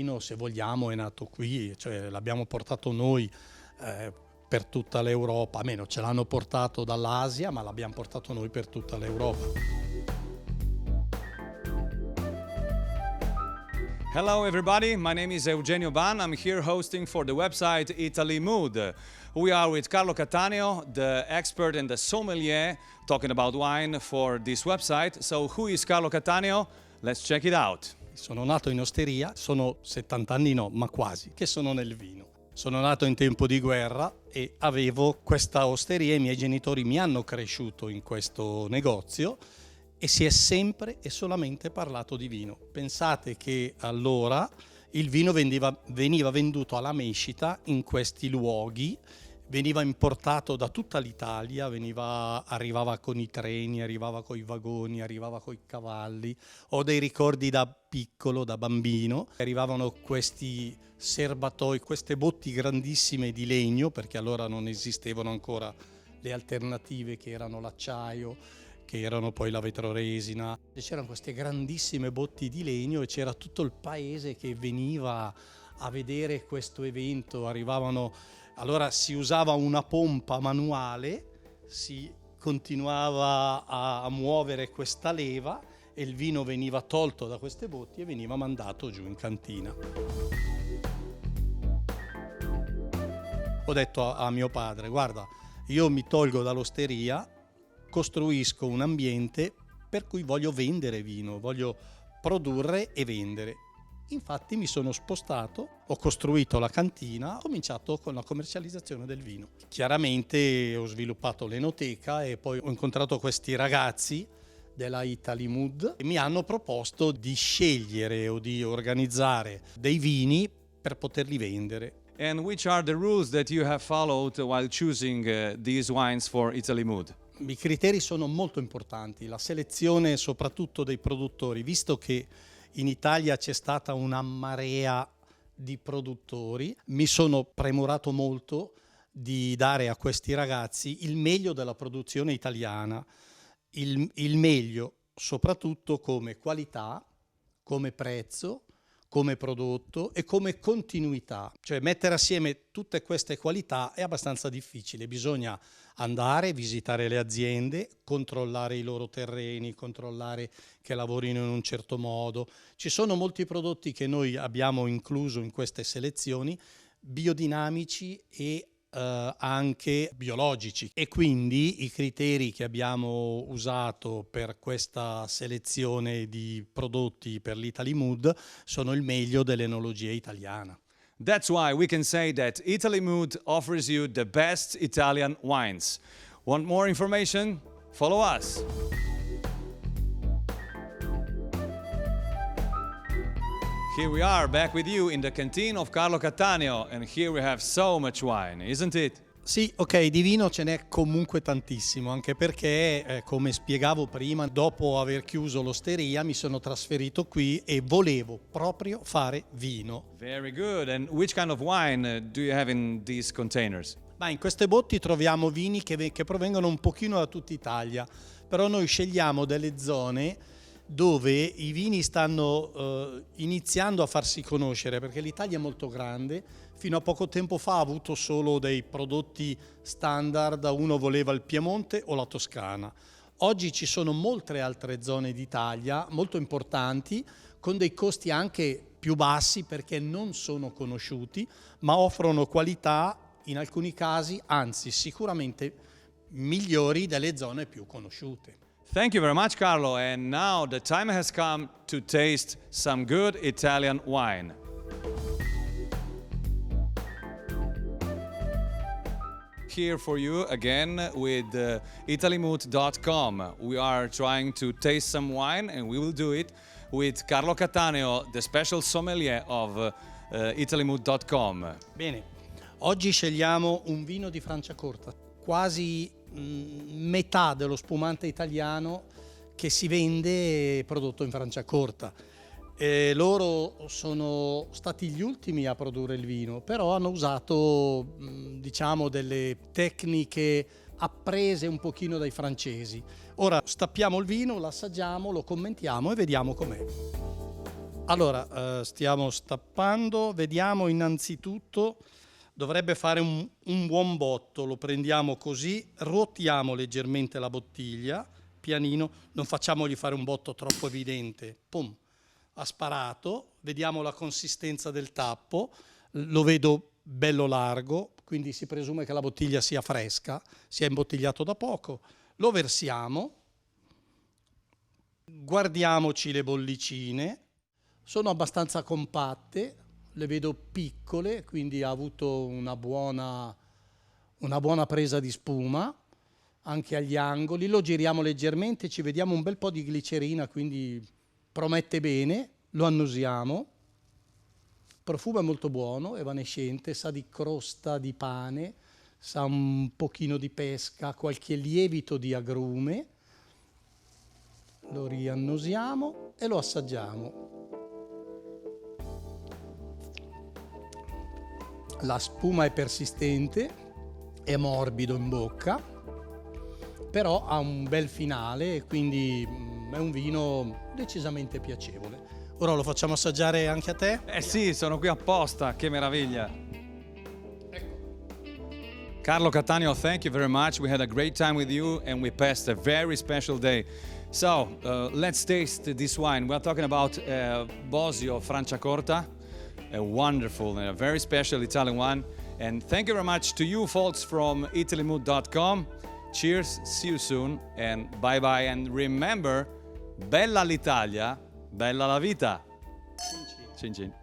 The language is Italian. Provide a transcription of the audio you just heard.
vino, se vogliamo, è nato qui, cioè l'abbiamo portato noi per tutta l'Europa, almeno ce l'hanno portato dall'Asia, ma l'abbiamo portato noi per tutta l'Europa. Hello everybody, my name is Eugenio Ban. I'm here hosting for the website Italy Mood. We are with Carlo Cattaneo, the expert and the sommelier, talking about wine for this website. So who is Carlo Cattaneo? Let's check it out. Sono nato in osteria, sono 70 anni no, ma quasi, che sono nel vino. Sono nato in tempo di guerra e avevo questa osteria, i miei genitori mi hanno cresciuto in questo negozio e si è sempre e solamente parlato di vino. Pensate che allora il vino veniva venduto alla mescita in questi luoghi, veniva importato da tutta l'Italia, arrivava con i treni, arrivava con i vagoni, arrivava con i cavalli. Ho dei ricordi da piccolo, da bambino. Arrivavano questi serbatoi, queste botti grandissime di legno, perché allora non esistevano ancora le alternative che erano l'acciaio, che erano poi la vetroresina. C'erano queste grandissime botti di legno e c'era tutto il paese che veniva a vedere questo evento. Allora si usava una pompa manuale, si continuava a muovere questa leva e il vino veniva tolto da queste botti e veniva mandato giù in cantina. Ho detto a mio padre: guarda, io mi tolgo dall'osteria, costruisco un ambiente per cui voglio vendere vino, voglio produrre e vendere. Infatti mi sono spostato, ho costruito la cantina, ho cominciato con la commercializzazione del vino. Chiaramente ho sviluppato l'enoteca e poi ho incontrato questi ragazzi della Italy Mood e mi hanno proposto di scegliere o di organizzare dei vini per poterli vendere. And which are the rules that you have followed while choosing these wines for Italy Mood? I criteri sono molto importanti, la selezione soprattutto dei produttori, visto che in Italia c'è stata una marea di produttori, mi sono premurato molto di dare a questi ragazzi il meglio della produzione italiana, il meglio soprattutto come qualità, come prezzo, come prodotto e come continuità. Cioè mettere assieme tutte queste qualità è abbastanza difficile, bisogna andare, visitare le aziende, controllare i loro terreni, controllare che lavorino in un certo modo. Ci sono molti prodotti che noi abbiamo incluso in queste selezioni, biodinamici e anche biologici, e quindi i criteri che abbiamo usato per questa selezione di prodotti per l'Italy Mood sono il meglio dell'enologia italiana. That's why we can say that Italy Mood offers you the best Italian wines. Want more information? Follow us. Here we are, back with you in the canteen of Carlo Cattaneo, and here we have so much wine, isn't it? Sì, ok, di vino ce n'è comunque tantissimo, anche perché, come spiegavo prima, dopo aver chiuso l'osteria mi sono trasferito qui e volevo proprio fare vino. Very good. And which kind of wine do you have in these containers? Ma in queste botti troviamo vini che provengono un pochino da tutta Italia, però noi scegliamo delle zone dove i vini stanno iniziando a farsi conoscere, perché l'Italia è molto grande. Fino a poco tempo fa ha avuto solo dei prodotti standard, uno voleva il Piemonte o la Toscana. Oggi ci sono molte altre zone d'Italia molto importanti, con dei costi anche più bassi perché non sono conosciuti, ma offrono qualità in alcuni casi, anzi sicuramente migliori delle zone più conosciute. Thank you very much, Carlo. And now the time has come to taste some good Italian wine. Here for you again with italymood.com. We are trying to taste some wine, and we will do it with Carlo Cattaneo, the special sommelier of italymood.com. Bene, oggi scegliamo un vino di Franciacorta, quasi metà dello spumante italiano che si vende prodotto in Franciacorta. Loro sono stati gli ultimi a produrre il vino, però hanno usato diciamo delle tecniche apprese un pochino dai francesi. Ora stappiamo il vino, lo assaggiamo, lo commentiamo e vediamo com'è. Allora, stiamo stappando, vediamo innanzitutto, dovrebbe fare un buon botto, lo prendiamo così, ruotiamo leggermente la bottiglia, pianino, non facciamogli fare un botto troppo evidente, pum, ha sparato, vediamo la consistenza del tappo, lo vedo bello largo, quindi si presume che la bottiglia sia fresca, sia imbottigliato da poco, lo versiamo, guardiamoci le bollicine, sono abbastanza compatte, le vedo piccole, quindi ha avuto una buona presa di spuma, anche agli angoli, lo giriamo leggermente, ci vediamo un bel po' di glicerina, quindi promette bene, lo annusiamo, il profumo è molto buono, evanescente, sa di crosta di pane, sa un pochino di pesca, qualche lievito di agrume, lo riannusiamo e lo assaggiamo. La spuma è persistente, è morbido in bocca, però ha un bel finale e quindi è un vino decisamente piacevole. Ora lo facciamo assaggiare anche a te? Sì, sono qui apposta, che meraviglia. Carlo Cattaneo, thank you very much. We had a great time with you and we passed a very special day. So, let's taste this wine. We're talking about Bosio Franciacorta, a wonderful and a very special Italian wine. And thank you very much to you folks from italymood.com. Cheers, see you soon, and bye bye. And remember, bella l'Italia, bella la vita. Cin cin.